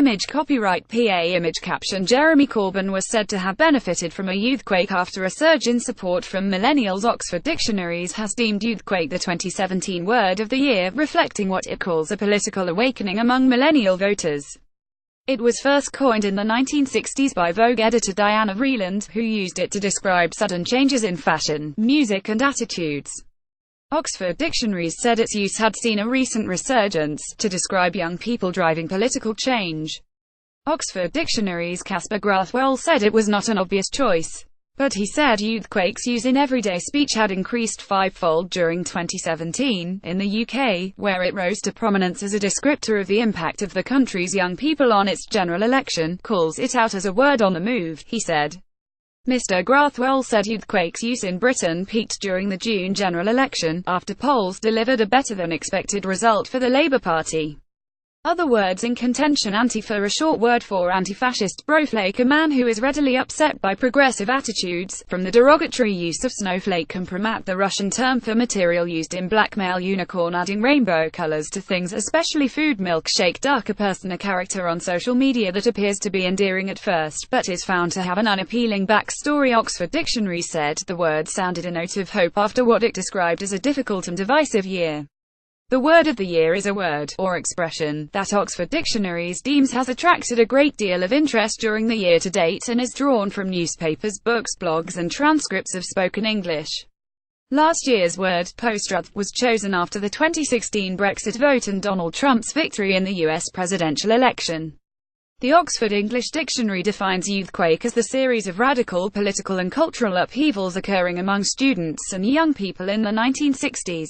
Image copyright PA Image caption Jeremy Corbyn was said to have benefited from a youthquake after a surge in support from millennials. Oxford Dictionaries has deemed youthquake the 2017 word of the year, reflecting what it calls a political awakening among millennial voters. It was first coined in the 1960s by Vogue editor Diana Vreeland, who used it to describe sudden changes in fashion, music and attitudes. Oxford Dictionaries said its use had seen a recent resurgence, to describe young people driving political change. Oxford Dictionaries' Caspar Grathwohl said it was not an obvious choice, but he said youthquake's use in everyday speech had increased fivefold during 2017, in the UK, where it rose to prominence as a descriptor of the impact of the country's young people on its general election, calls it out as a word on the move, he said. Mr. Grathwohl said youthquake's use in Britain peaked during the June general election, after polls delivered a better-than-expected result for the Labour Party. Other words in contention: Antifa, a short word for anti-fascist; broflake, a man who is readily upset by progressive attitudes, from the derogatory use of snowflake; compromat, the Russian term for material used in blackmail; unicorn, adding rainbow colors to things, especially food; milkshake duck, a person, a character on social media that appears to be endearing at first, but is found to have an unappealing backstory. Oxford Dictionary said the word sounded a note of hope after what it described as a difficult and divisive year. The word of the year is a word, or expression, that Oxford Dictionaries deems has attracted a great deal of interest during the year to date and is drawn from newspapers, books, blogs and transcripts of spoken English. Last year's word, post-truth, was chosen after the 2016 Brexit vote and Donald Trump's victory in the US presidential election. The Oxford English Dictionary defines youthquake as the series of radical political and cultural upheavals occurring among students and young people in the 1960s.